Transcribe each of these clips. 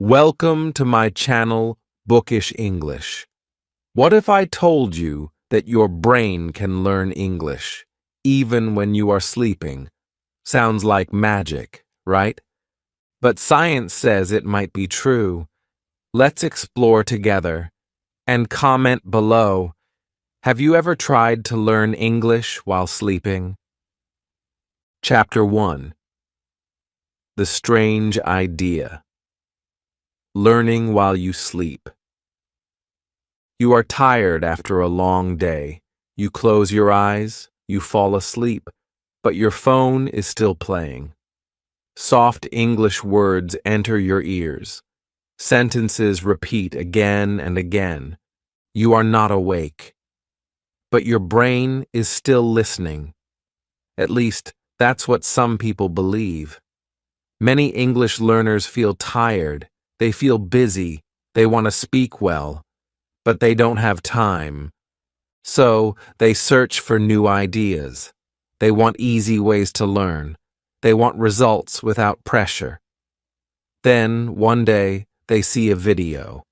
Welcome to my channel, Bookish English. What if I told you that your brain can learn English, even when you are sleeping? Sounds like magic, right? But science says it might be true. Let's explore together. And comment below. Have you ever tried to learn English while sleeping? Chapter 1. The Strange Idea. Learning while you sleep. You are tired after a long day. You close your eyes, you fall asleep, but your phone is still playing. Soft English words enter your ears. Sentences repeat again and again. You are not awake, but your brain is still listening. At least, that's what some people believe. Many English learners feel tired. They feel busy, they want to speak well, but they don't have time. So, they search for new ideas. They want easy ways to learn. They want results without pressure. Then, one day, they see a video.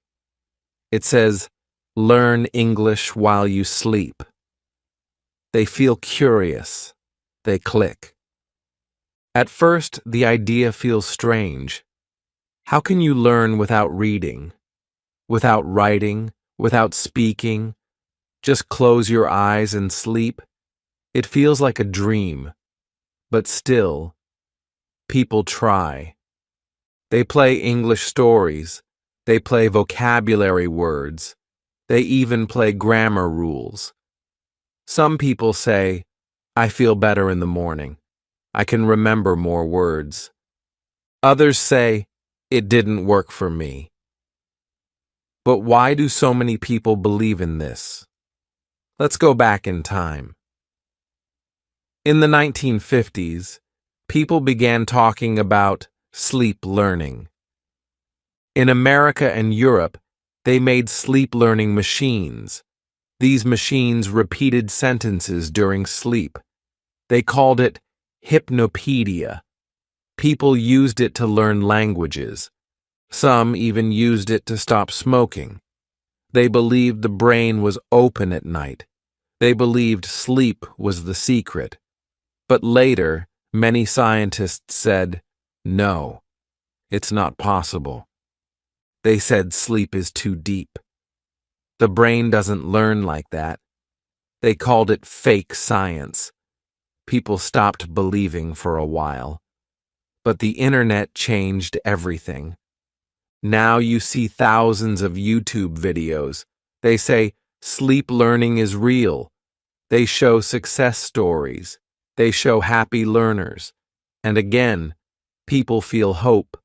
It says, "Learn English while you sleep." They feel curious. They click. At first, the idea feels strange. How can you learn without reading, without writing, without speaking? Just close your eyes and sleep? It feels like a dream. But still, people try. They play English stories. They play vocabulary words. They even play grammar rules. Some people say, "I feel better in the morning. I can remember more words." Others say, "It didn't work for me." But why do so many people believe in this? Let's go back in time. In the 1950s, people began talking about sleep learning. In America and Europe, they made sleep learning machines. These machines repeated sentences during sleep. They called it hypnopedia. People used it to learn languages. Some even used it to stop smoking. They believed the brain was open at night. They believed sleep was the secret. But later, many scientists said, "No, it's not possible." They said sleep is too deep. The brain doesn't learn like that. They called it fake science. People stopped believing for a while. But the internet changed everything. Now you see thousands of YouTube videos. They say sleep learning is real. They show success stories. They show happy learners. And again, people feel hope.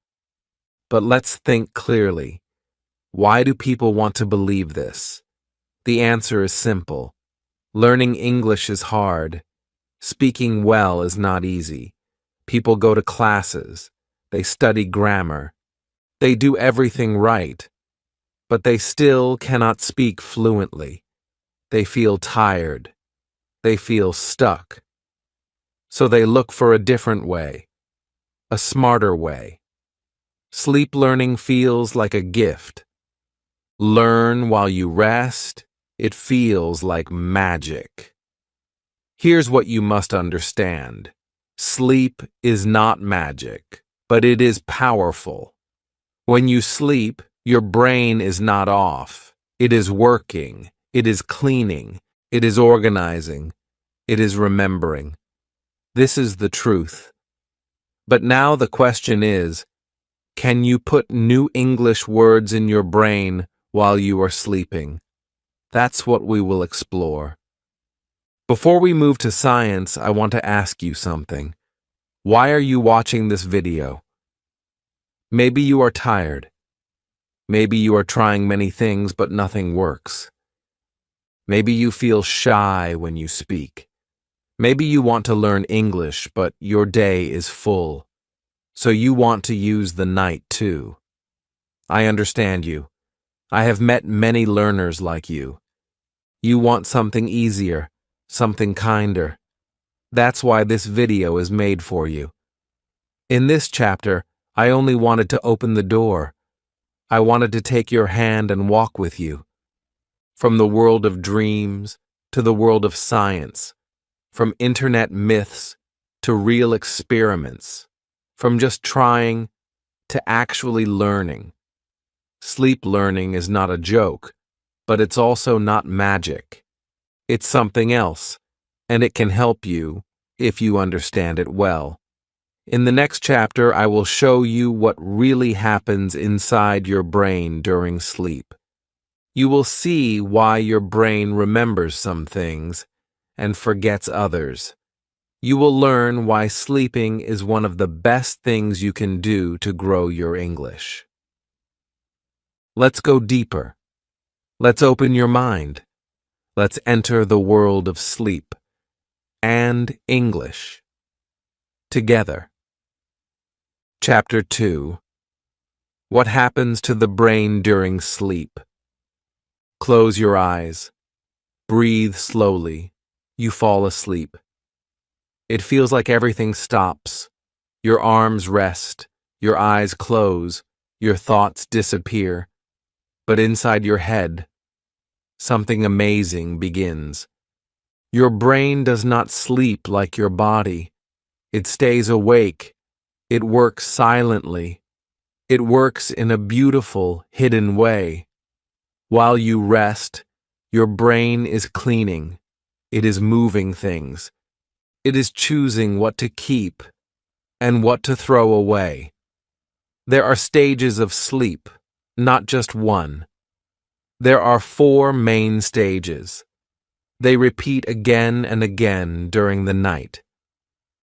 But let's think clearly. Why do people want to believe this? The answer is simple. Learning English is hard. Speaking well is not easy. People go to classes. They study grammar. They do everything right. But they still cannot speak fluently. They feel tired. They feel stuck. So they look for a different way, a smarter way. Sleep learning feels like a gift. Learn while you rest. It feels like magic. Here's what you must understand. Sleep is not magic, but it is powerful. When you sleep, your brain is not off. It is working. It is cleaning. It is organizing. It is remembering. This is the truth. But now the question is, can you put new English words in your brain while you are sleeping? That's what we will explore. Before we move to science, I want to ask you something. Why are you watching this video? Maybe you are tired. Maybe you are trying many things but nothing works. Maybe you feel shy when you speak. Maybe you want to learn English but your day is full. So you want to use the night too. I understand you. I have met many learners like you. You want something easier, something kinder. That's why this video is made for you. In this chapter, I only wanted to open the door. I wanted to take your hand and walk with you. From the world of dreams to the world of science, from internet myths to real experiments, from just trying to actually learning. Sleep learning is not a joke, but it's also not magic. It's something else, and it can help you if you understand it well. In the next chapter, I will show you what really happens inside your brain during sleep. You will see why your brain remembers some things and forgets others. You will learn why sleeping is one of the best things you can do to grow your English. Let's go deeper. Let's open your mind. Let's enter the world of sleep and English together. Chapter 2. What happens to the brain during sleep? Close your eyes. Breathe slowly. You fall asleep. It feels like everything stops. Your arms rest. Your eyes close. Your thoughts disappear. But inside your head, something amazing begins. Your brain does not sleep like your body. It stays awake. It works silently. It works in a beautiful, hidden way. While you rest, your brain is cleaning. It is moving things. It is choosing what to keep and what to throw away. There are stages of sleep, not just one. There are 4 main stages. They repeat again and again during the night.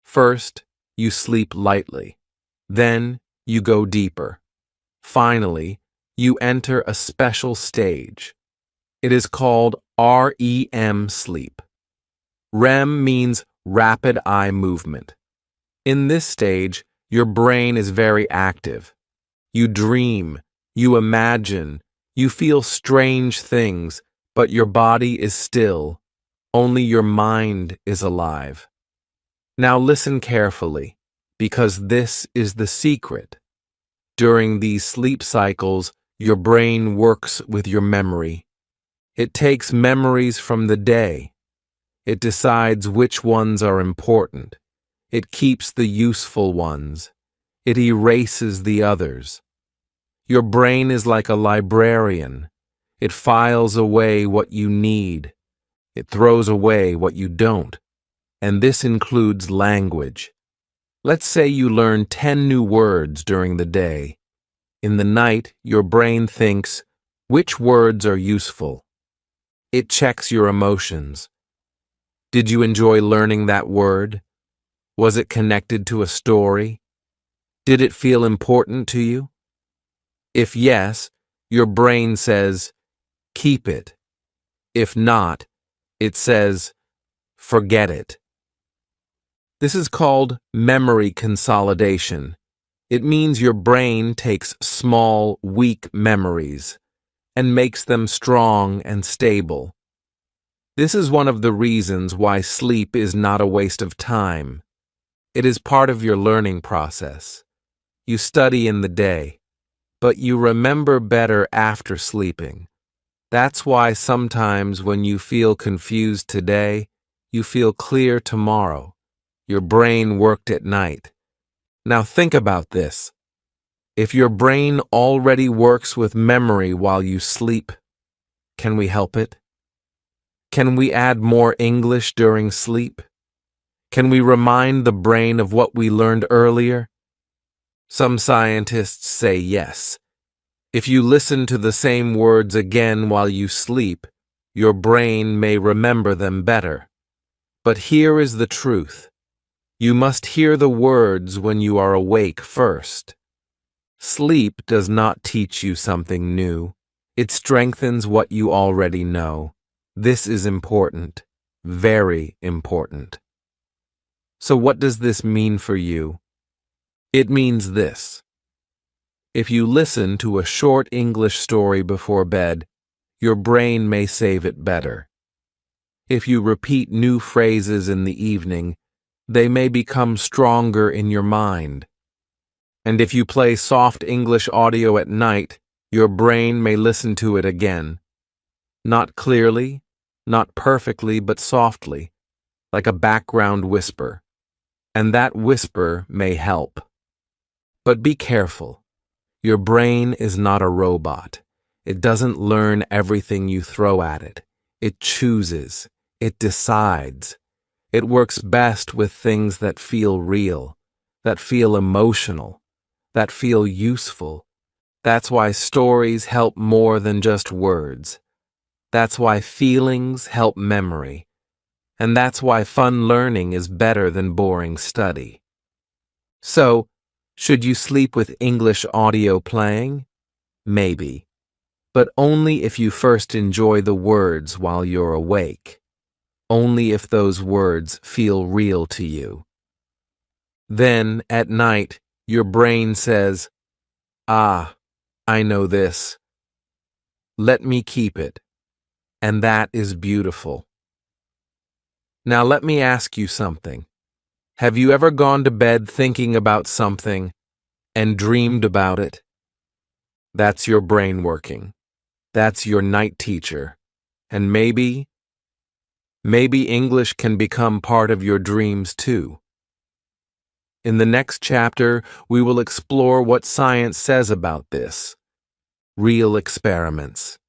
First, you sleep lightly. Then, you go deeper. Finally, you enter a special stage. It is called REM sleep. REM means rapid eye movement. In this stage, your brain is very active. You dream, you imagine, you feel strange things, but your body is still. Only your mind is alive. Now listen carefully, because this is the secret. During these sleep cycles, your brain works with your memory. It takes memories from the day. It decides which ones are important. It keeps the useful ones. It erases the others. Your brain is like a librarian. It files away what you need. It throws away what you don't. And this includes language. Let's say you learn 10 new words during the day. In the night, your brain thinks, which words are useful? It checks your emotions. Did you enjoy learning that word? Was it connected to a story? Did it feel important to you? If yes, your brain says, keep it. If not, it says, forget it. This is called memory consolidation. It means your brain takes small, weak memories and makes them strong and stable. This is one of the reasons why sleep is not a waste of time. It is part of your learning process. You study in the day, but you remember better after sleeping. That's why sometimes when you feel confused today, you feel clear tomorrow. Your brain worked at night. Now think about this. If your brain already works with memory while you sleep, can we help it? Can we add more English during sleep? Can we remind the brain of what we learned earlier? Some scientists say yes. If you listen to the same words again while you sleep, your brain may remember them better. But here is the truth. You must hear the words when you are awake first. Sleep does not teach you something new. It strengthens what you already know. This is important, very important. So what does this mean for you? It means this. If you listen to a short English story before bed, your brain may save it better. If you repeat new phrases in the evening, they may become stronger in your mind. And if you play soft English audio at night, Your brain may listen to it again, not clearly, not perfectly, but softly, like a background whisper. And that whisper may help. But be careful. Your brain is not a robot. It doesn't learn everything you throw at it. It chooses. It decides. It works best with things that feel real, that feel emotional, that feel useful. That's why stories help more than just words. That's why feelings help memory. And that's why fun learning is better than boring study. So, should you sleep with English audio playing? Maybe. But only if you first enjoy the words while you're awake. Only if those words feel real to you. Then, at night, your brain says, "Ah, I know this. Let me keep it." And that is beautiful. Now let me ask you something. Have you ever gone to bed thinking about something and dreamed about it? That's your brain working. That's your night teacher. And maybe English can become part of your dreams too. In the next chapter, we will explore what science says about this. Real experiments,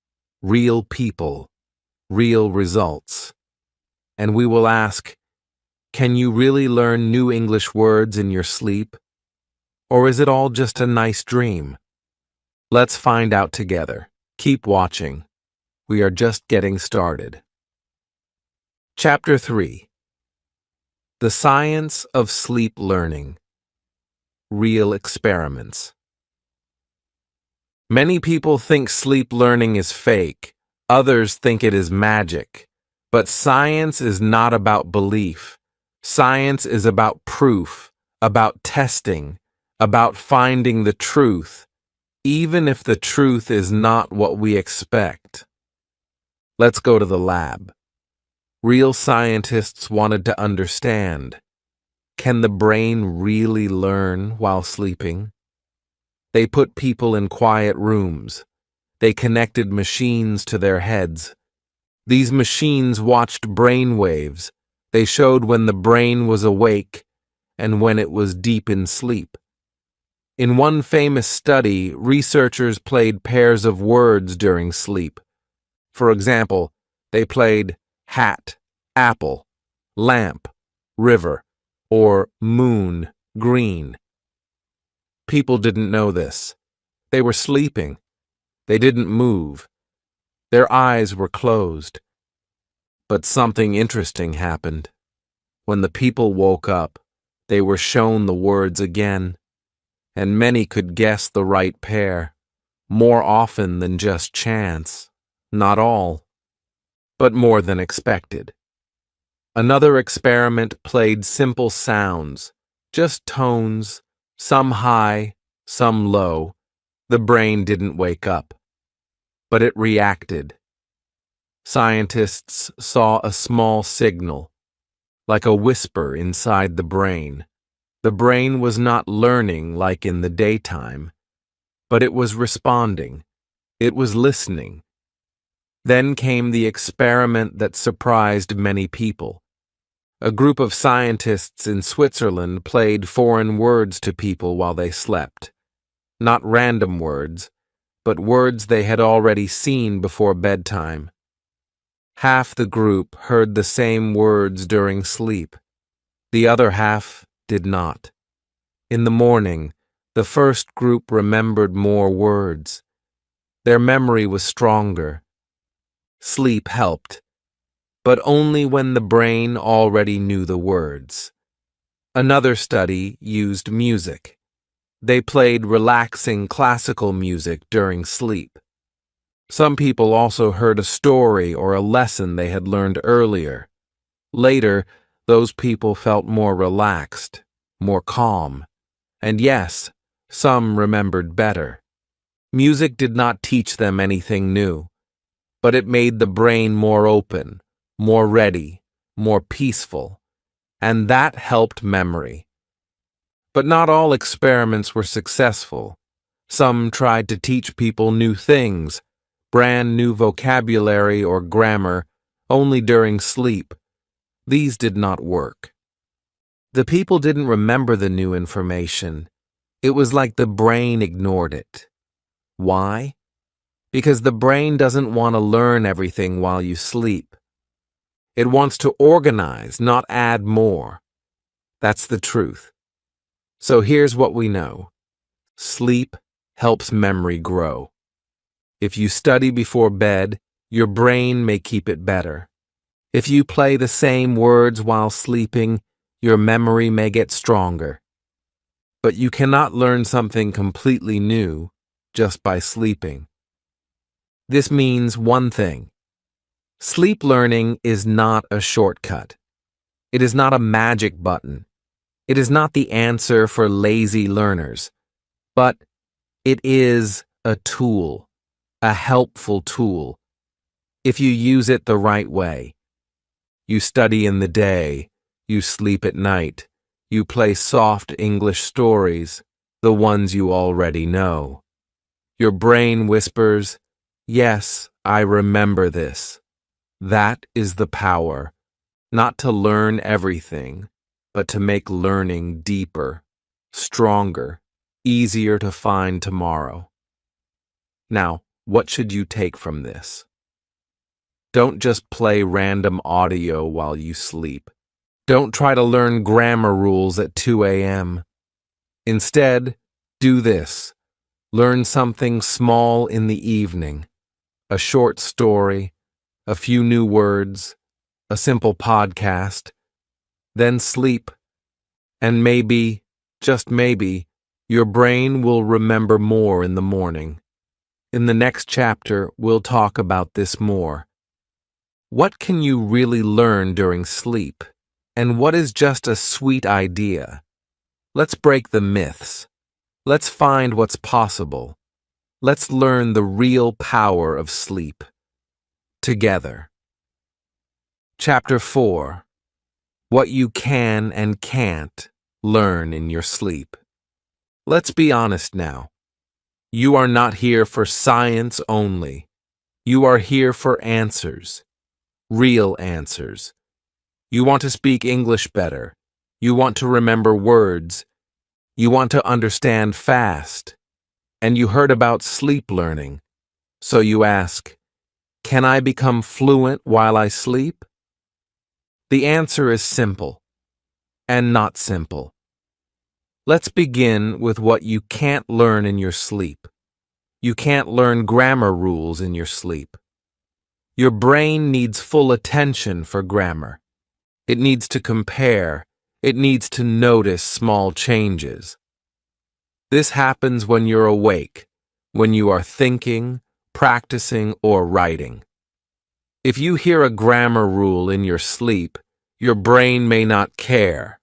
real people, real results. And we will ask, can you really learn new English words in your sleep? Or is it all just a nice dream? Let's find out together. Keep watching. We are just getting started. Chapter 3. The Science of Sleep Learning. Real Experiments. Many people think sleep learning is fake. Others think it is magic. But science is not about belief. Science is about proof, about testing, about finding the truth, even if the truth is not what we expect. Let's go to the lab. Real scientists wanted to understand, can the brain really learn while sleeping? They put people in quiet rooms. They connected machines to their heads. These machines watched brain waves. They showed when the brain was awake and when it was deep in sleep. In one famous study, researchers played pairs of words during sleep. For example, they played hat, apple, lamp, river, or moon, green. People didn't know this. They were sleeping. They didn't move. Their eyes were closed. But something interesting happened. When the people woke up, they were shown the words again, and many could guess the right pair, more often than just chance. Not all, but more than expected. Another experiment played simple sounds, just tones, some high, some low. The brain didn't wake up, but it reacted. Scientists saw a small signal, like a whisper inside the brain. The brain was not learning like in the daytime, but it was responding. It was listening. Then came the experiment that surprised many people. A group of scientists in Switzerland played foreign words to people while they slept. Not random words, but words they had already seen before bedtime. Half the group heard the same words during sleep. The other half did not. In the morning, the first group remembered more words. Their memory was stronger. Sleep helped, but only when the brain already knew the words. Another study used music. They played relaxing classical music during sleep. Some people also heard a story or a lesson they had learned earlier. Later, those people felt more relaxed, more calm. And yes, some remembered better. Music did not teach them anything new, but it made the brain more open, more ready, more peaceful, and that helped memory. But not all experiments were successful. Some tried to teach people new things, brand new vocabulary or grammar, only during sleep. These did not work. The people didn't remember the new information. It was like the brain ignored it. Why? Because the brain doesn't want to learn everything while you sleep. It wants to organize, not add more. That's the truth. So here's what we know. Sleep helps memory grow. If you study before bed, your brain may keep it better. If you play the same words while sleeping, your memory may get stronger. But you cannot learn something completely new just by sleeping. This means one thing. Sleep learning is not a shortcut. It is not a magic button. It is not the answer for lazy learners. But it is a tool, a helpful tool, if you use it the right way. You study in the day, you sleep at night, you play soft English stories, the ones you already know. Your brain whispers, "Yes, I remember this." That is the power, not to learn everything, but to make learning deeper, stronger, easier to find tomorrow. Now, what should you take from this? Don't just play random audio while you sleep. Don't try to learn grammar rules at 2 a.m. Instead, do this. Learn something small in the evening. A short story, a few new words, a simple podcast. Then sleep. And maybe, just maybe, your brain will remember more in the morning. In the next chapter, we'll talk about this more. What can you really learn during sleep? And what is just a sweet idea? Let's break the myths. Let's find what's possible. Let's learn the real power of sleep. Together. Chapter 4. What you can and can't learn in your sleep. Let's be honest now. You are not here for science only. You are here for answers. Real answers. You want to speak English better. You want to remember words. You want to understand fast. And you heard about sleep learning. So you ask, can I become fluent while I sleep? The answer is simple and not simple. Let's begin with what you can't learn in your sleep. You can't learn grammar rules in your sleep. Your brain needs full attention for grammar. It needs to compare. It needs to notice small changes. This happens when you're awake, when you are thinking, practicing, or writing. If you hear a grammar rule in your sleep, your brain may not care.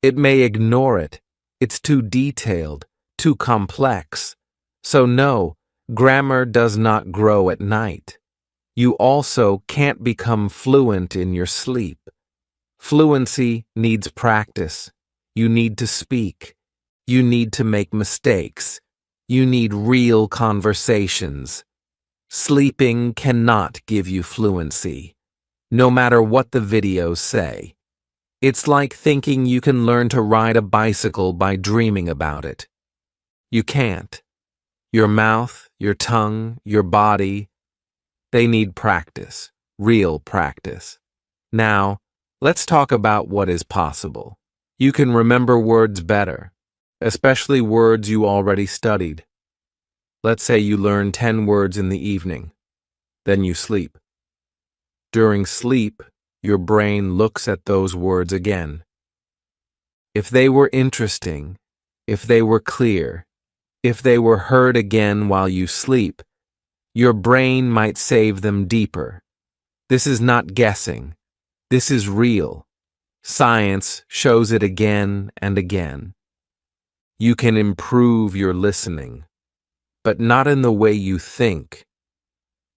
It may ignore it. It's too detailed, too complex. So no, grammar does not grow at night. You also can't become fluent in your sleep. Fluency needs practice. You need to speak. You need to make mistakes. You need real conversations. Sleeping cannot give you fluency, no matter what the videos say. It's like thinking you can learn to ride a bicycle by dreaming about it. You can't. Your mouth, your tongue, your body, they need practice, real practice. Now, let's talk about what is possible. You can remember words better, especially words you already studied. Let's say you learn 10 words in the evening. Then you sleep. During sleep, your brain looks at those words again. If they were interesting, if they were clear, if they were heard again while you sleep, your brain might save them deeper. This is not guessing. This is real. Science shows it again and again. You can improve your listening, but not in the way you think.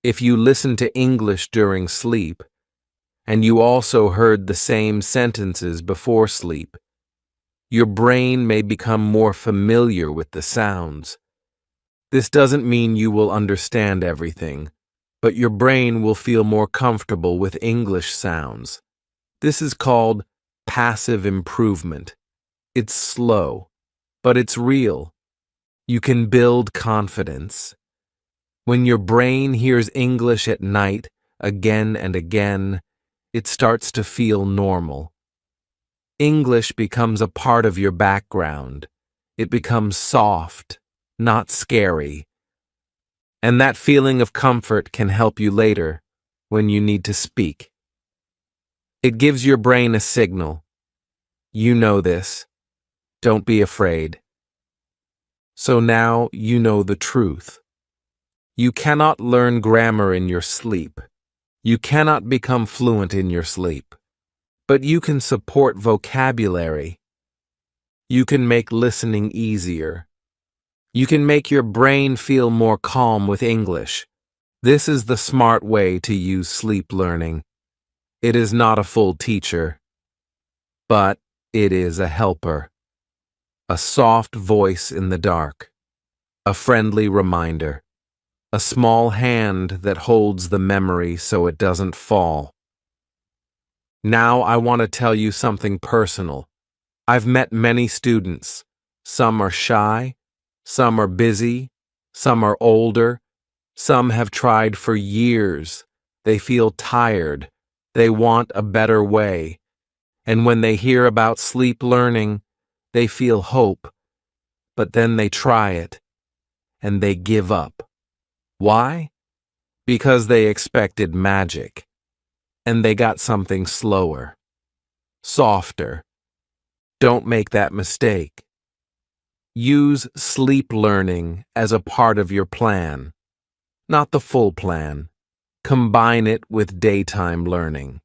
If you listen to English during sleep, and you also heard the same sentences before sleep, your brain may become more familiar with the sounds. This doesn't mean you will understand everything, but your brain will feel more comfortable with English sounds. This is called passive improvement. It's slow, but it's real. You can build confidence. When your brain hears English at night again and again, it starts to feel normal. English becomes a part of your background. It becomes soft, not scary. And that feeling of comfort can help you later when you need to speak. It gives your brain a signal. You know this. Don't be afraid. So now you know the truth. You cannot learn grammar in your sleep. You cannot become fluent in your sleep. But you can support vocabulary. You can make listening easier. You can make your brain feel more calm with English. This is the smart way to use sleep learning. It is not a full teacher, but it is a helper. A soft voice in the dark. A friendly reminder. A small hand that holds the memory so it doesn't fall. Now I want to tell you something personal. I've met many students. Some are shy, some are busy, some are older, some have tried for years. They feel tired. They want a better way. And when they hear about sleep learning, they feel hope. But then they try it, and they give up. Why? Because they expected magic, and they got something slower, softer. Don't make that mistake. Use sleep learning as a part of your plan, not the full plan. Combine it with daytime learning.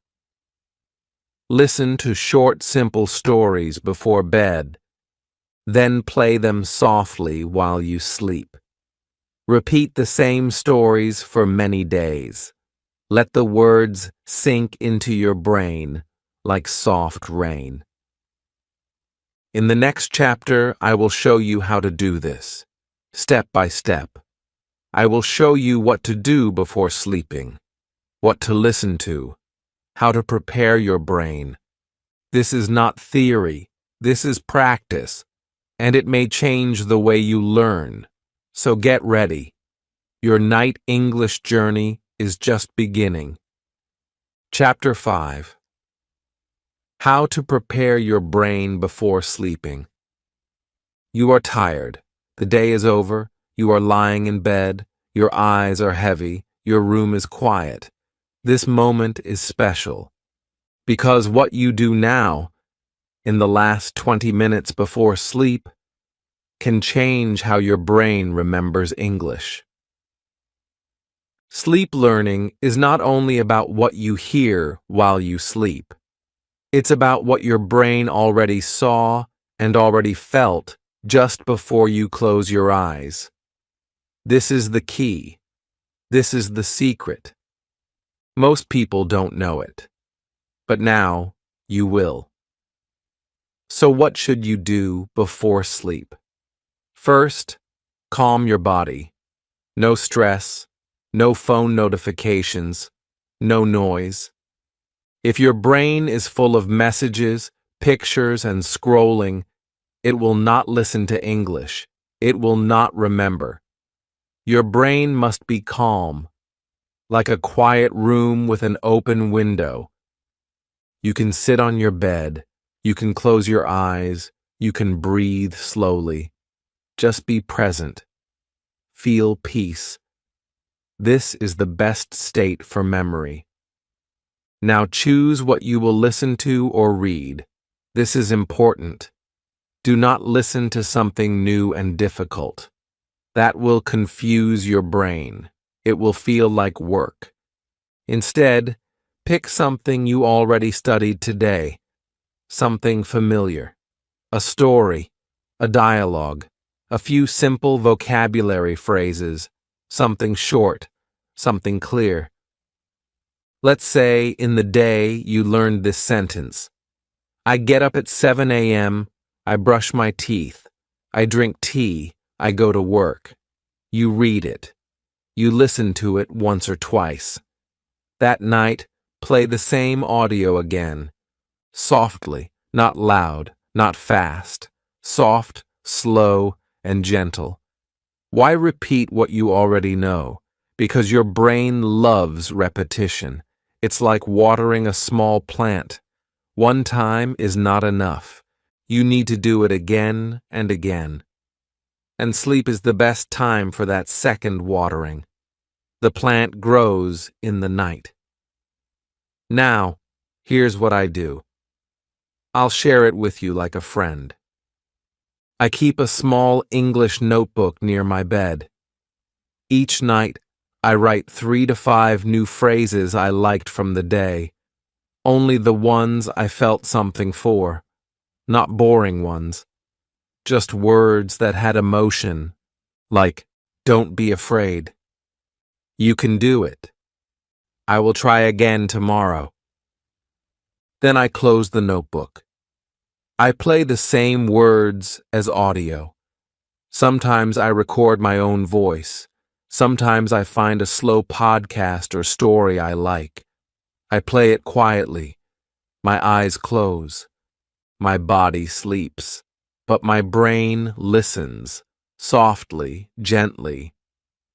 Listen to short, simple stories before bed, then play them softly while you sleep. Repeat the same stories for many days. Let the words sink into your brain like soft rain. In the next chapter, I will show you how to do this, step by step. I will show you what to do before sleeping, what to listen to, how to prepare your brain. This is not theory, this is practice, and it may change the way you learn. So get ready. Your night English journey is just beginning. Chapter 5. How to prepare your brain before sleeping. You are tired. The day is over. You are lying in bed. Your eyes are heavy. Your room is quiet. This moment is special. Because what you do now, in the last 20 minutes before sleep, can change how your brain remembers English. Sleep learning is not only about what you hear while you sleep. It's about what your brain already saw and already felt just before you close your eyes. This is the key. This is the secret. Most people don't know it, but now you will. So what should you do before sleep? First, calm your body. No stress, no phone notifications, no noise. If your brain is full of messages, pictures, and scrolling, it will not listen to English. It will not remember. Your brain must be calm, like a quiet room with an open window. You can sit on your bed. You can close your eyes. You can breathe slowly. Just be present. Feel peace. This is the best state for memory. Now choose what you will listen to or read. This is important. Do not listen to something new and difficult. That will confuse your brain. It will feel like work. Instead, pick something you already studied today. Something familiar. A story, a dialogue, a few simple vocabulary phrases, something short, something clear. Let's say in the day you learned this sentence. I get up at 7 a.m., I brush my teeth, I drink tea, I go to work. You read it. You listen to it once or twice. That night, play the same audio again. Softly, not loud, not fast. Soft, slow, and gentle. Why repeat what you already know? Because your brain loves repetition. It's like watering a small plant. One time is not enough. You need to do it again and again. And sleep is the best time for that second watering. The plant grows in the night. Now, here's what I do. I'll share it with you like a friend. I keep a small English notebook near my bed. Each night, I write 3 to 5 new phrases I liked from the day. Only the ones I felt something for. Not boring ones. Just words that had emotion, like, don't be afraid. You can do it. I will try again tomorrow. Then I close the notebook. I play the same words as audio. Sometimes I record my own voice. Sometimes I find a slow podcast or story I like. I play it quietly. My eyes close. My body sleeps. But my brain listens, softly, gently.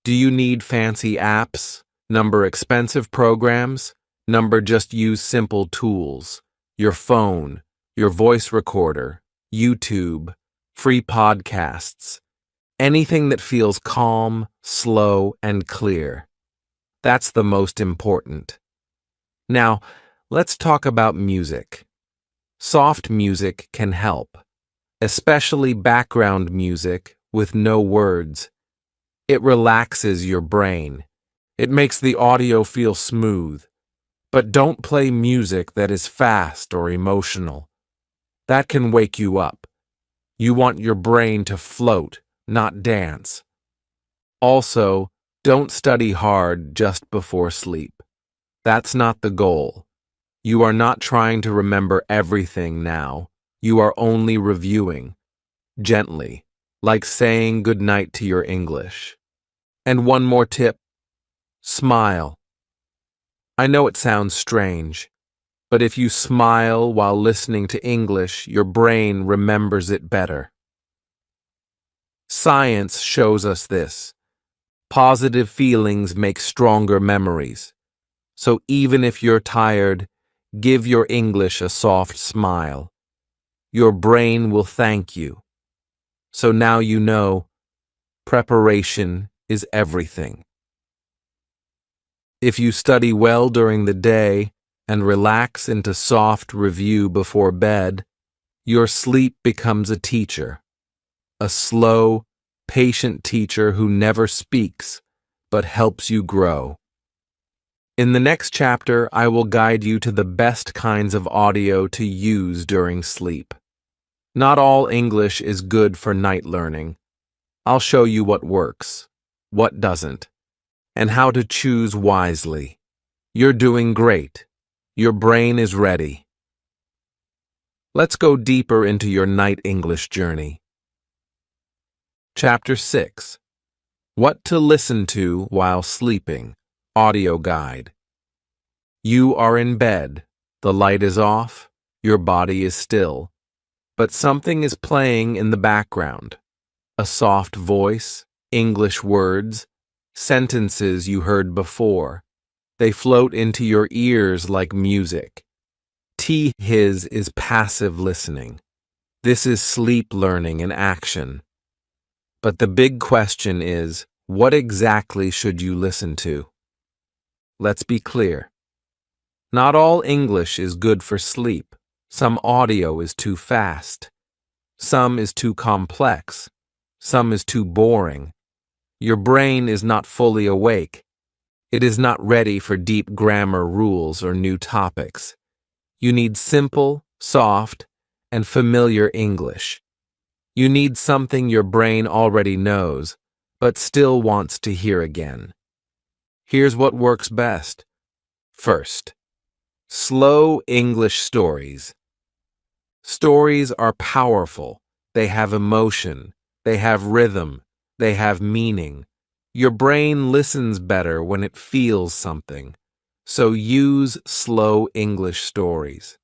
Do you need fancy apps? Number expensive programs? Number just use simple tools. Your phone, your voice recorder, YouTube, free podcasts. Anything that feels calm, slow, and clear. That's the most important. Now, let's talk about music. Soft music can help, especially background music with no words. It relaxes your brain. It makes the audio feel smooth. But don't play music that is fast or emotional. That can wake you up. You want your brain to float, not dance. Also, don't study hard just before sleep. That's not the goal. You are not trying to remember everything now. You are only reviewing. Gently, like saying goodnight to your English. And one more tip. Smile. I know it sounds strange, but if you smile while listening to English, your brain remembers it better. Science shows us this. Positive feelings make stronger memories. So even if you're tired, give your English a soft smile. Your brain will thank you. So now you know, preparation is everything. If you study well during the day and relax into soft review before bed, your sleep becomes a teacher. A slow, patient teacher who never speaks, but helps you grow. In the next chapter, I will guide you to the best kinds of audio to use during sleep. Not all English is good for night learning. I'll show you what works, what doesn't, and how to choose wisely. You're doing great. Your brain is ready. Let's go deeper into your night English journey. Chapter 6. What to listen to while sleeping. Audio guide. You are in bed. The light is off. Your body is still. But something is playing in the background. A soft voice, English words, sentences you heard before. They float into your ears like music. His is passive listening. This is sleep learning in action. But the big question is, what exactly should you listen to? Let's be clear. Not all English is good for sleep. Some audio is too fast. Some is too complex. Some is too boring. Your brain is not fully awake. It is not ready for deep grammar rules or new topics. You need simple, soft, and familiar English. You need something your brain already knows, but still wants to hear again. Here's what works best. First, slow English stories. Stories are powerful. They have emotion. They have rhythm. They have meaning. Your brain listens better when it feels something, so use slow English stories.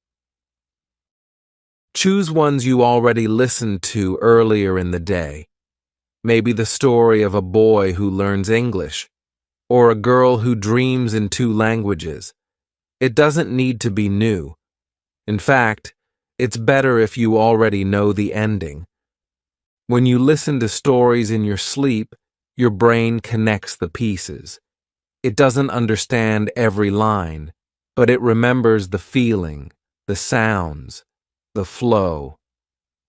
Choose ones you already listened to earlier in the day. Maybe the story of a boy who learns English, or a girl who dreams in 2 languages. It doesn't need to be new. In fact, it's better if you already know the ending. When you listen to stories in your sleep, your brain connects the pieces. It doesn't understand every line, but it remembers the feeling, the sounds, the flow.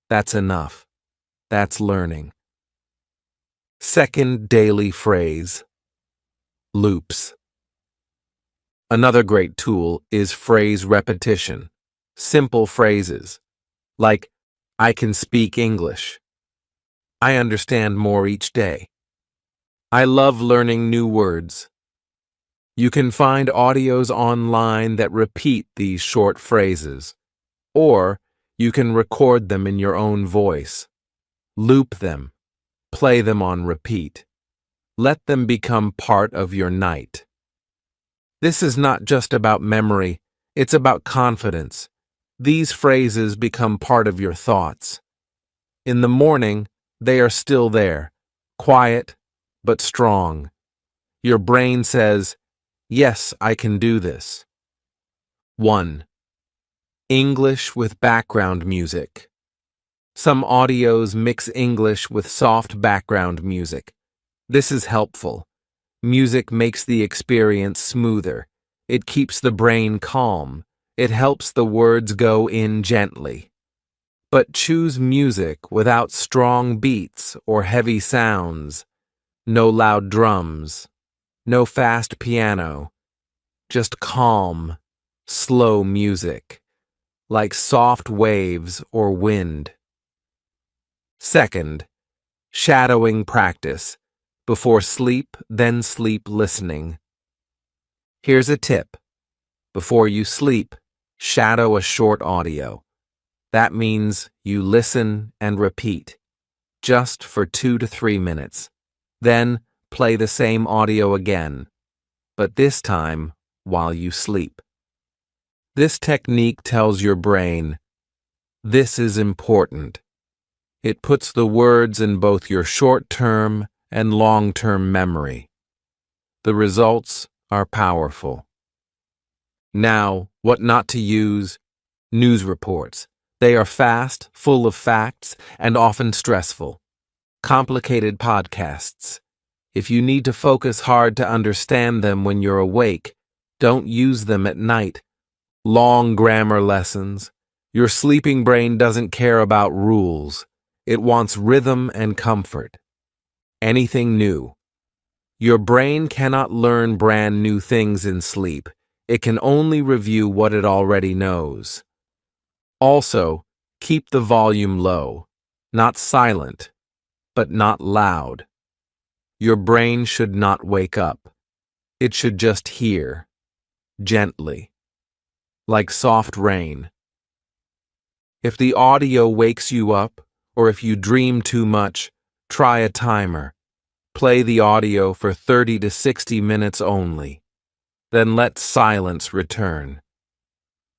That's enough. That's learning. Second daily phrase. Loops. Another great tool is phrase repetition. Simple phrases, like, I can speak English. I understand more each day. I love learning new words. You can find audios online that repeat these short phrases, or you can record them in your own voice. Loop them. Play them on repeat. Let them become part of your night. This is not just about memory, it's about confidence. These phrases become part of your thoughts. In the morning, they are still there, quiet but strong. Your brain says, yes, I can do this. 1. English with background music. Some audios mix English with soft background music. This is helpful. Music makes the experience smoother. It keeps the brain calm. It helps the words go in gently. But choose music without strong beats or heavy sounds. No loud drums. No fast piano. Just calm, slow music, like soft waves or wind. Second, shadowing practice. Before sleep, then sleep listening. Here's a tip. Before you sleep, shadow a short audio. That means you listen and repeat, just for 2 to 3 minutes. Then play the same audio again, but this time while you sleep. This technique tells your brain, this is important. It puts the words in both your short-term and long-term memory. The results are powerful. Now, what not to use? News reports. They are fast, full of facts, and often stressful. Complicated podcasts. If you need to focus hard to understand them when you're awake, don't use them at night. Long grammar lessons. Your sleeping brain doesn't care about rules. It wants rhythm and comfort. Anything new. Your brain cannot learn brand new things in sleep. It can only review what it already knows. Also, keep the volume low. Not silent, but not loud. Your brain should not wake up. It should just hear, gently, like soft rain. If the audio wakes you up, or if you dream too much, try a timer. Play the audio for 30 to 60 minutes only. Then let silence return.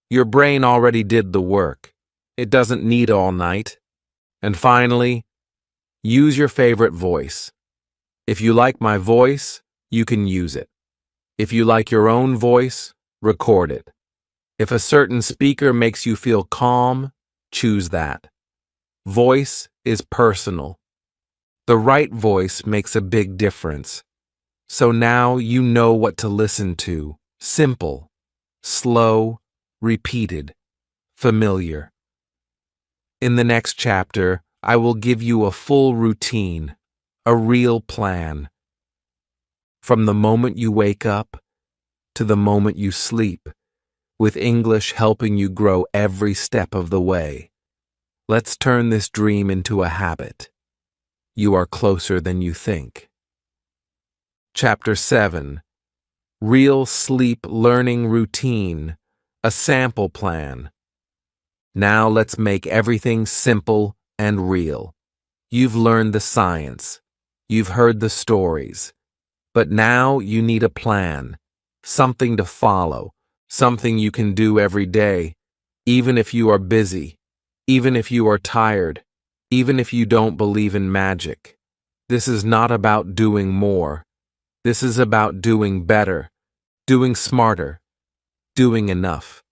Your brain already did the work. It doesn't need all night. And finally, use your favorite voice. If you like my voice, you can use it. If you like your own voice, record it. If a certain speaker makes you feel calm, choose that. Voice is personal. The right voice makes a big difference. So now you know what to listen to. Simple, slow, repeated, familiar. In the next chapter, I will give you a full routine, a real plan. From the moment you wake up to the moment you sleep, with English helping you grow every step of the way. Let's turn this dream into a habit. You are closer than you think. Chapter 7. Real Sleep Learning Routine, a Sample Plan. Now let's make everything simple and real. You've learned the science. You've heard the stories. But now you need a plan, something to follow, something you can do every day, even if you are busy, even if you are tired, even if you don't believe in magic. This is not about doing more. This is about doing better, doing smarter, doing enough.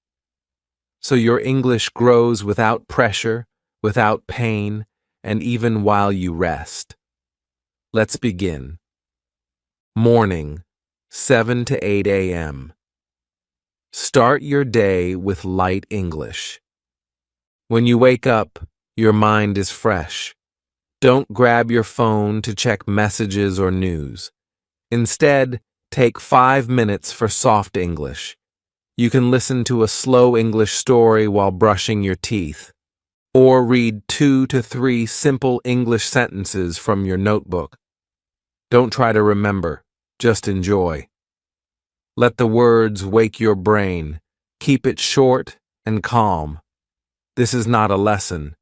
So your English grows without pressure, without pain, and even while you rest. Let's begin. Morning, 7 to 8 a.m. Start your day with light English. When you wake up, your mind is fresh. Don't grab your phone to check messages or news. Instead, take 5 minutes for soft English. You can listen to a slow English story while brushing your teeth, or read 2 to 3 simple English sentences from your notebook. Don't try to remember, just enjoy. Let the words wake your brain. Keep it short and calm. This is not a lesson.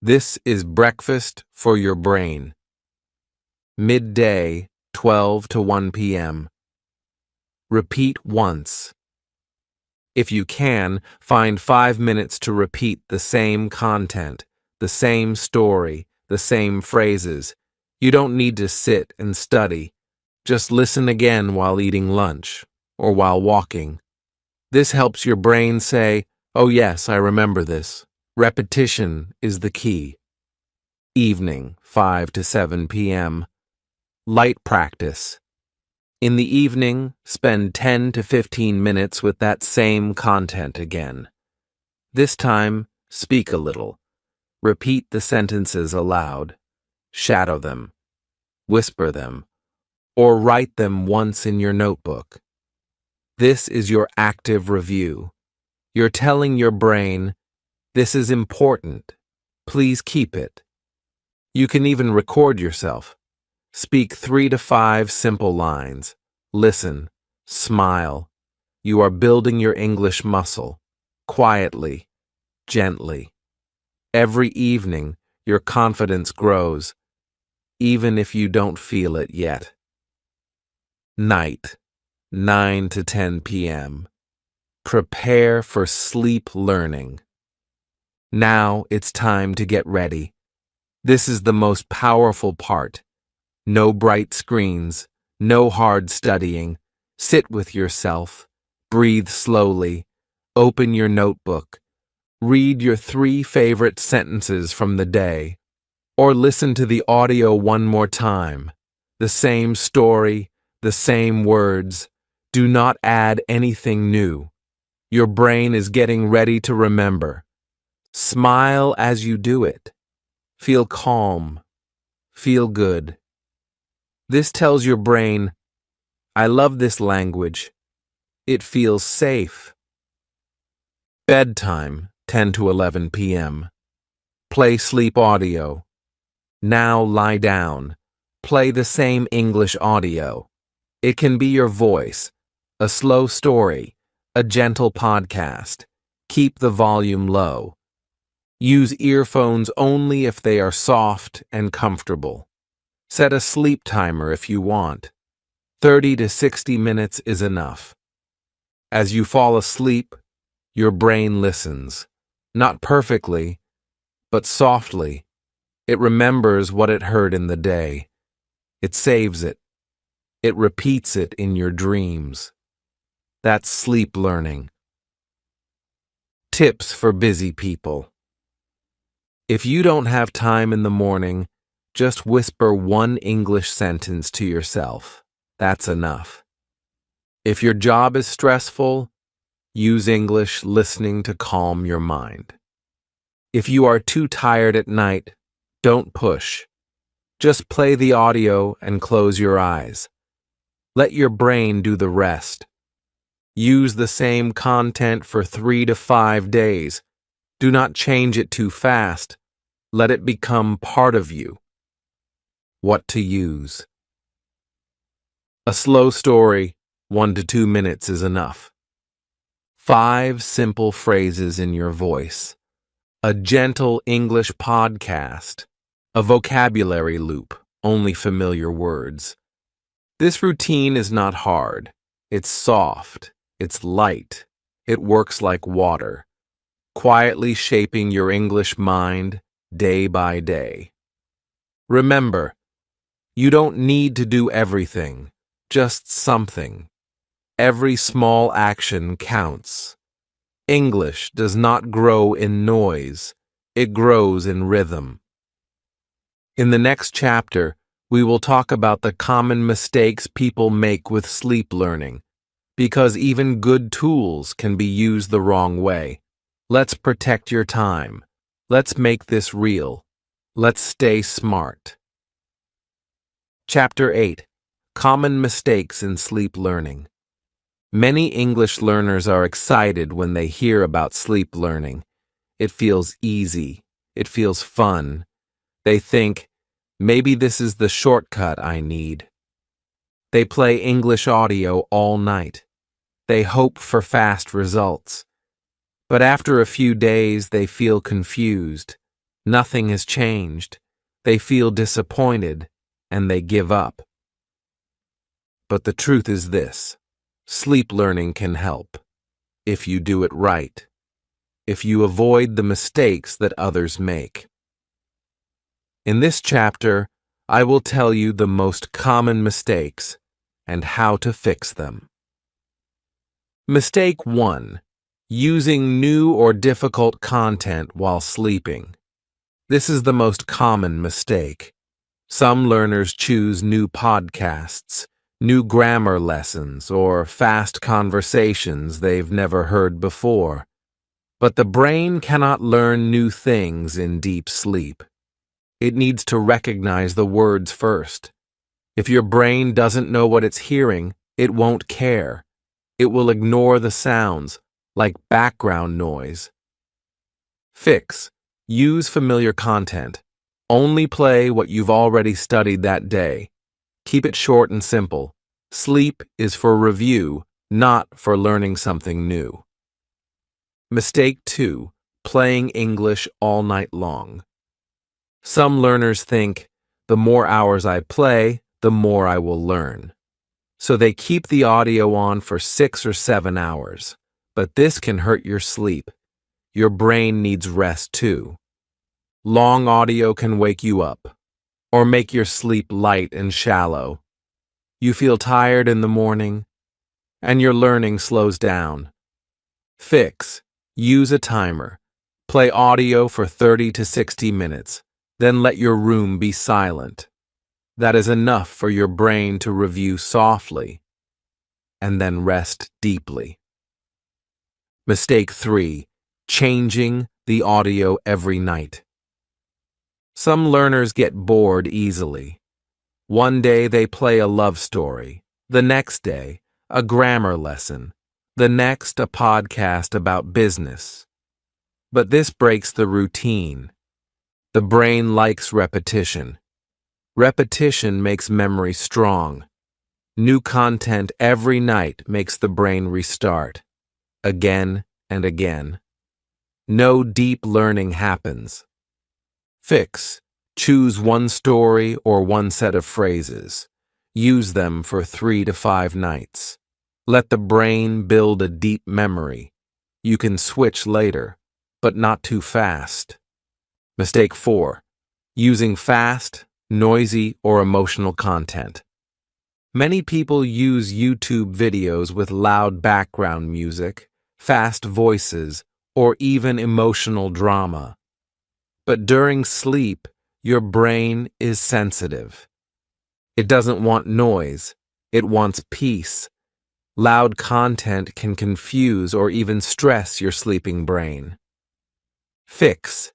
This is breakfast for your brain. Midday, 12 to 1 p.m. Repeat once. If you can, find 5 minutes to repeat the same content, the same story, the same phrases. You don't need to sit and study. Just listen again while eating lunch or while walking. This helps your brain say, "Oh yes, I remember this." Repetition is the key. Evening, 5 to 7 p.m. Light practice. In the evening, spend 10 to 15 minutes with that same content again. This time, speak a little. Repeat the sentences aloud. Shadow them. Whisper them. Or write them once in your notebook. This is your active review. You're telling your brain, "This is important. Please keep it." You can even record yourself. Speak 3 to 5 simple lines. Listen. Smile. You are building your English muscle. Quietly. Gently. Every evening, your confidence grows, even if you don't feel it yet. Night, 9 to 10 p.m. Prepare for sleep learning. Now it's time to get ready. This is the most powerful part. No bright screens, no hard studying. Sit with yourself. Breathe slowly. Open your notebook. Read your 3 favorite sentences from the day. Or listen to the audio one more time. The same story, the same words. Do not add anything new. Your brain is getting ready to remember. Smile as you do it. Feel calm. Feel good. This tells your brain, "I love this language. It feels safe." Bedtime, 10 to 11 p.m. Play sleep audio. Now lie down. Play the same English audio. It can be your voice, a slow story, a gentle podcast. Keep the volume low. Use earphones only if they are soft and comfortable. Set a sleep timer if you want. 30 to 60 minutes is enough. As you fall asleep, your brain listens. Not perfectly, but softly. It remembers what it heard in the day. It saves it. It repeats it in your dreams. That's sleep learning. Tips for busy people. If you don't have time in the morning, just whisper one English sentence to yourself. That's enough. If your job is stressful, use English listening to calm your mind. If you are too tired at night, don't push. Just play the audio and close your eyes. Let your brain do the rest. Use the same content for 3 to 5 days. Do not change it too fast. Let it become part of you. What to use. A slow story, 1 to 2 minutes is enough. 5 simple phrases in your voice. A gentle English podcast. A vocabulary loop, only familiar words. This routine is not hard. It's soft. It's light. It works like water, quietly shaping your English mind day by day. Remember, you don't need to do everything, just something. Every small action counts. English does not grow in noise, it grows in rhythm. In the next chapter, we will talk about the common mistakes people make with sleep learning, because even good tools can be used the wrong way. Let's protect your time. Let's make this real. Let's stay smart. Chapter 8. Common Mistakes in Sleep Learning. Many English learners are excited when they hear about sleep learning. It feels easy. It feels fun. They think, maybe this is the shortcut I need. They play English audio all night. They hope for fast results. But after a few days, they feel confused. Nothing has changed. They feel disappointed, and they give up. But the truth is this: sleep learning can help, if you do it right, if you avoid the mistakes that others make. In this chapter, I will tell you the most common mistakes and how to fix them. Mistake 1. Using new or difficult content while sleeping. This is the most common mistake. Some learners choose new podcasts, new grammar lessons, or fast conversations they've never heard before. But the brain cannot learn new things in deep sleep. It needs to recognize the words first. If your brain doesn't know what it's hearing, it won't care. It will ignore the sounds, like background noise. Fix. Use familiar content. Only play what you've already studied that day. Keep it short and simple. Sleep is for review, not for learning something new. Mistake 2. Playing English all night long. Some learners think, the more hours I play, the more I will learn. So they keep the audio on for 6 or 7 hours. But this can hurt your sleep. Your brain needs rest too. Long audio can wake you up, or make your sleep light and shallow. You feel tired in the morning, and your learning slows down. Fix. Use a timer. Play audio for 30 to 60 minutes, then let your room be silent. That is enough for your brain to review softly, and then rest deeply. Mistake 3. Changing the audio every night. Some learners get bored easily. One day they play a love story, the next day a grammar lesson, the next a podcast about business. But this breaks the routine. The brain likes repetition. Repetition makes memory strong. New content every night makes the brain restart, again and again. No deep learning happens. Fix. Choose one story or one set of phrases. Use them for 3 to 5 nights. Let the brain build a deep memory. You can switch later, but not too fast. Mistake 4. Using fast, noisy, or emotional content. Many people use YouTube videos with loud background music, fast voices, or even emotional drama. But during sleep, your brain is sensitive. It doesn't want noise. It wants peace. Loud content can confuse or even stress your sleeping brain. Fix.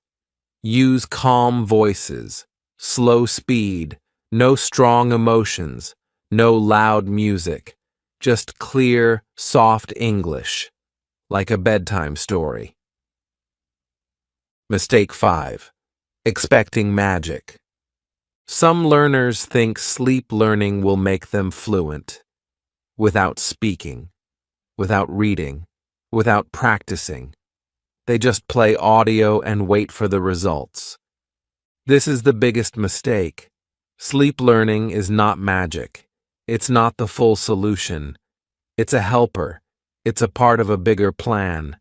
Use calm voices, slow speed, no strong emotions, no loud music, just clear, soft English, like a bedtime story. Mistake 5. Expecting magic. Some learners think sleep learning will make them fluent, without speaking, without reading, without practicing. They just play audio and wait for the results. This is the biggest mistake. Sleep learning is not magic. It's not the full solution. It's a helper. It's a part of a bigger plan.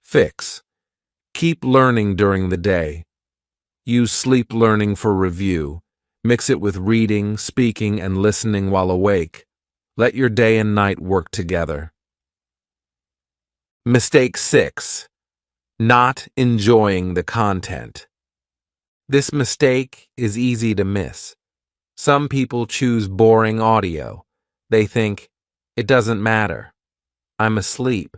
Fix. Keep learning during the day. Use sleep learning for review. Mix it with reading, speaking, and listening while awake. Let your day and night work together. Mistake 6. Not enjoying the content. This mistake is easy to miss. Some people choose boring audio. They think, it doesn't matter. I'm asleep.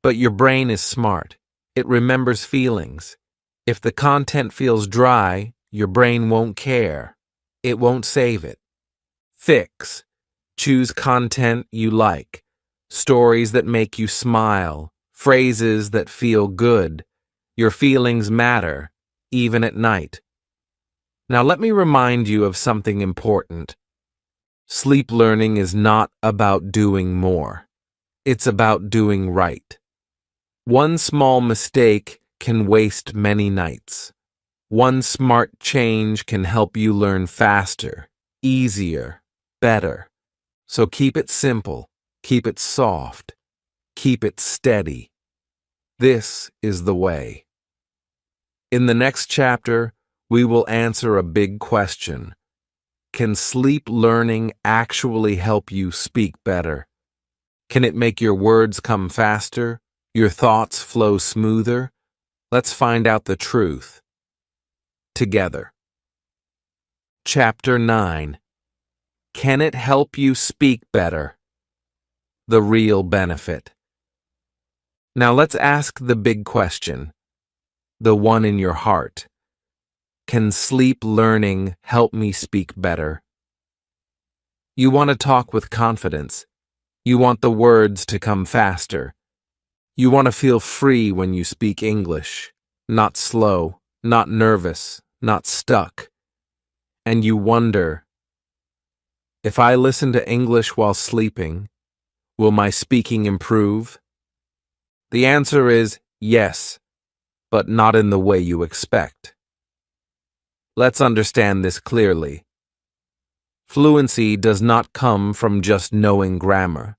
But your brain is smart. It remembers feelings. If the content feels dry, your brain won't care. It won't save it. Fix. Choose content you like. Stories that make you smile. Phrases that feel good. Your feelings matter, even at night. Now let me remind you of something important. Sleep learning is not about doing more. It's about doing right. One small mistake can waste many nights. One smart change can help you learn faster, easier, better. So keep it simple, keep it soft, keep it steady. This is the way. In the next chapter, we will answer a big question. Can sleep learning actually help you speak better? Can it make your words come faster, your thoughts flow smoother? Let's find out the truth. Together. Chapter 9. Can it help you speak better? The real benefit. Now let's ask the big question, the one in your heart. Can sleep learning help me speak better? You want to talk with confidence. You want the words to come faster. You want to feel free when you speak English, not slow, not nervous, not stuck. And you wonder, if I listen to English while sleeping, will my speaking improve? The answer is yes, but not in the way you expect. Let's understand this clearly. Fluency does not come from just knowing grammar.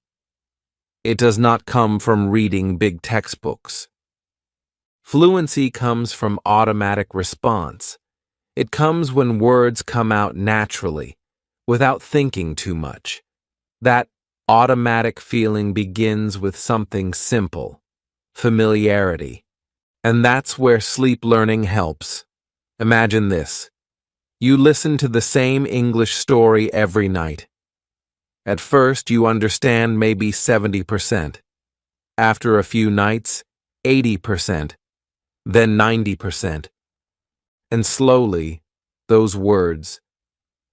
It does not come from reading big textbooks. Fluency comes from automatic response. It comes when words come out naturally, without thinking too much. That automatic feeling begins with something simple, familiarity. And that's where sleep learning helps. Imagine this. You listen to the same English story every night. At first, you understand maybe 70%. After a few nights, 80%. Then 90%. And slowly, those words,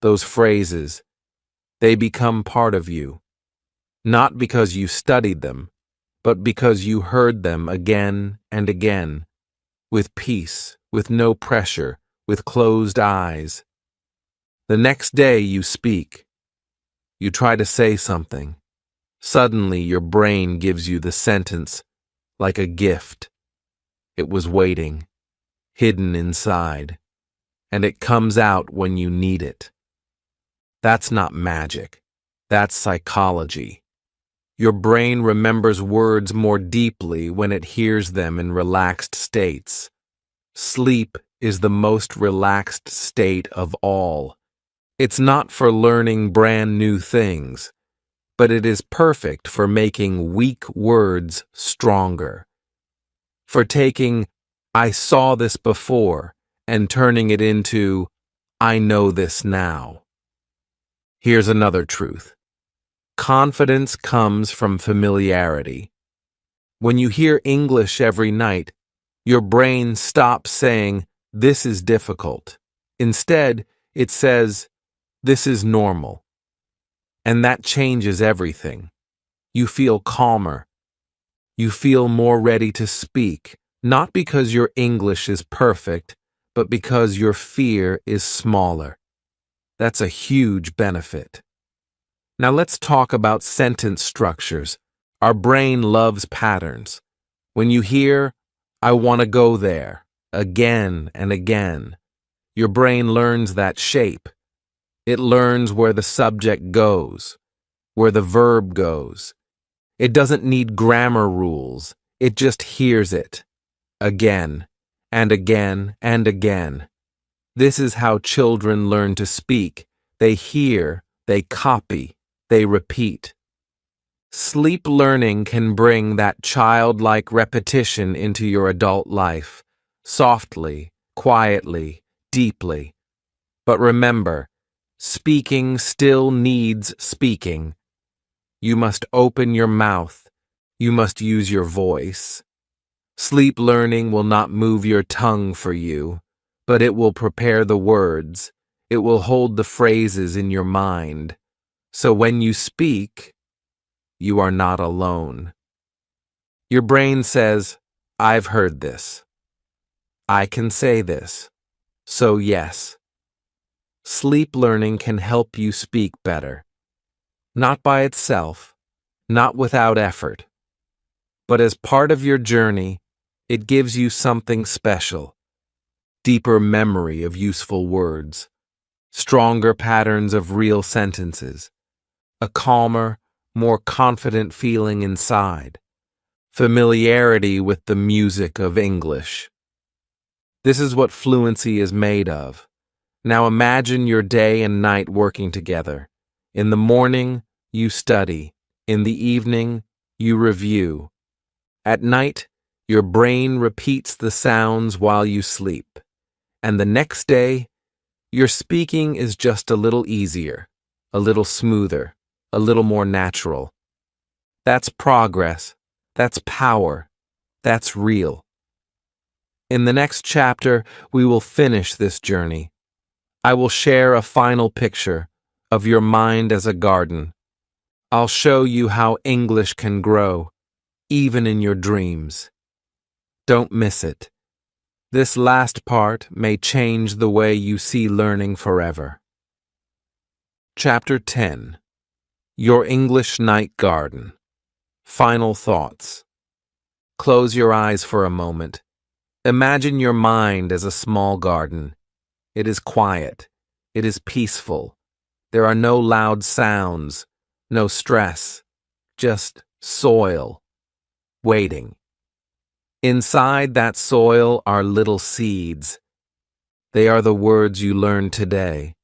those phrases, they become part of you. Not because you studied them, but because you heard them again and again, with peace, with no pressure, with closed eyes. The next day you speak. You try to say something. Suddenly your brain gives you the sentence like a gift. It was waiting, hidden inside, and it comes out when you need it. That's not magic. That's psychology. Your brain remembers words more deeply when it hears them in relaxed states. Sleep is the most relaxed state of all. It's not for learning brand new things, but it is perfect for making weak words stronger. For taking, I saw this before, and turning it into, I know this now. Here's another truth. Confidence comes from familiarity. When you hear English every night, your brain stops saying, this is difficult. Instead, it says, this is normal. And that changes everything. You feel calmer. You feel more ready to speak, not because your English is perfect, but because your fear is smaller. That's a huge benefit. Now let's talk about sentence structures. Our brain loves patterns. When you hear, I want to go there, again and again, your brain learns that shape. It learns where the subject goes, where the verb goes. It doesn't need grammar rules. It just hears it. Again, and again, and again. This is how children learn to speak. They hear, they copy, they repeat. Sleep learning can bring that childlike repetition into your adult life, softly, quietly, deeply. But remember, speaking still needs speaking. You must open your mouth. You must use your voice. Sleep learning will not move your tongue for you, but it will prepare the words. It will hold the phrases in your mind. So when you speak, you are not alone. Your brain says, I've heard this. I can say this. So yes. Sleep learning can help you speak better. Not by itself, not without effort, but as part of your journey, it gives you something special. Deeper memory of useful words, stronger patterns of real sentences, a calmer, more confident feeling inside, familiarity with the music of English. This is what fluency is made of. Now imagine your day and night working together. In the morning, you study. In the evening, you review. At night, your brain repeats the sounds while you sleep. And the next day, your speaking is just a little easier, a little smoother, a little more natural. That's progress. That's power. That's real. In the next chapter, we will finish this journey. I will share a final picture of your mind as a garden. I'll show you how English can grow, even in your dreams. Don't miss it. This last part may change the way you see learning forever. Chapter 10. Your English Night Garden. Final thoughts. Close your eyes for a moment. Imagine your mind as a small garden. It is quiet. It is peaceful. There are no loud sounds, no stress, just soil, waiting. Inside that soil are little seeds. They are the words you learned today,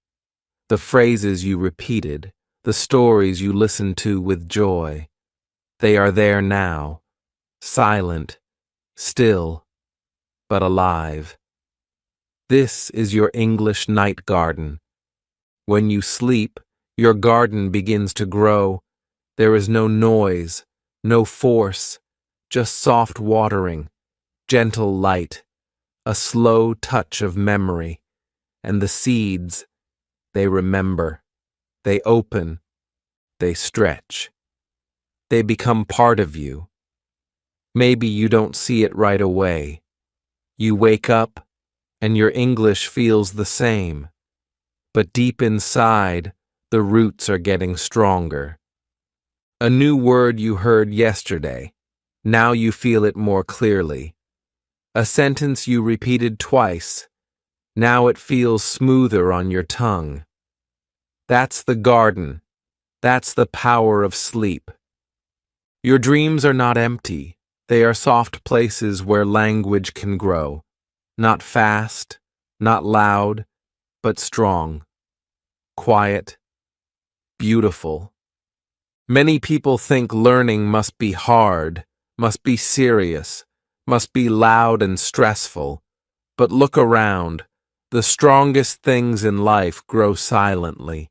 the phrases you repeated, the stories you listened to with joy. They are there now, silent, still, but alive. This is your English night garden. When you sleep, your garden begins to grow. There is no noise, no force, just soft watering, gentle light, a slow touch of memory, and the seeds, they remember, they open, they stretch. They become part of you. Maybe you don't see it right away. You wake up, and your English feels the same. But deep inside, the roots are getting stronger. A new word you heard yesterday. Now you feel it more clearly. A sentence you repeated twice. Now it feels smoother on your tongue. That's the garden. That's the power of sleep. Your dreams are not empty. They are soft places where language can grow. Not fast, not loud, but strong, quiet, beautiful. Many people think learning must be hard, must be serious, must be loud and stressful. But look around. The strongest things in life grow silently.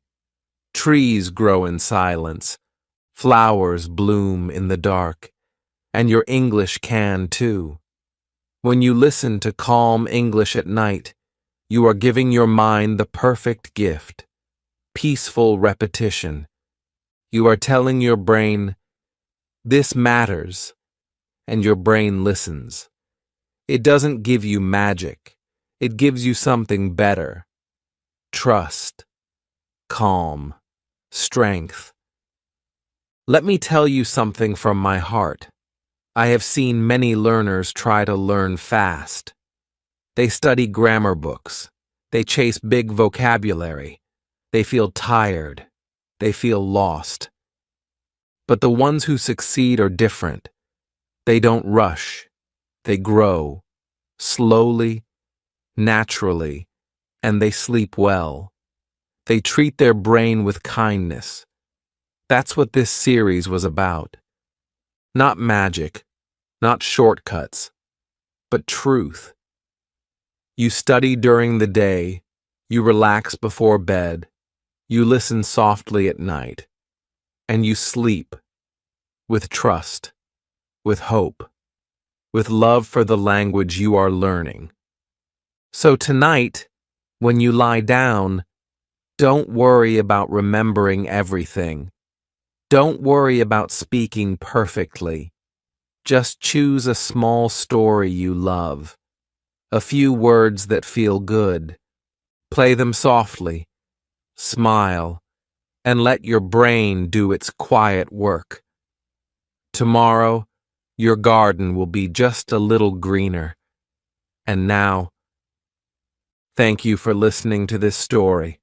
Trees grow in silence. Flowers bloom in the dark. And your English can too. When you listen to calm English at night, you are giving your mind the perfect gift, peaceful repetition. You are telling your brain, this matters, and your brain listens. It doesn't give you magic. It gives you something better. Trust, calm, strength. Let me tell you something from my heart. I have seen many learners try to learn fast. They study grammar books. They chase big vocabulary. They feel tired. They feel lost. But the ones who succeed are different. They don't rush. They grow, slowly, naturally, and they sleep well. They treat their brain with kindness. That's what this series was about. Not magic, not shortcuts, but truth. You study during the day, you relax before bed, you listen softly at night, and you sleep with trust, with hope, with love for the language you are learning. So tonight, when you lie down, don't worry about remembering everything. Don't worry about speaking perfectly. Just choose a small story you love, a few words that feel good. Play them softly, smile, and let your brain do its quiet work. Tomorrow, your garden will be just a little greener. And now, thank you for listening to this story.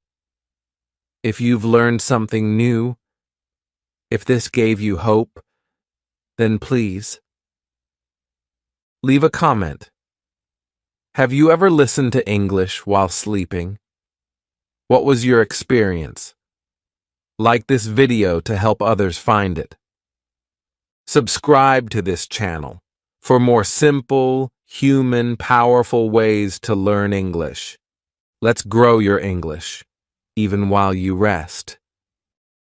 If you've learned something new, if this gave you hope, then please leave a comment. Have you ever listened to English while sleeping? What was your experience? Like this video to help others find it. Subscribe to this channel for more simple, human, powerful ways to learn English. Let's grow your English, even while you rest.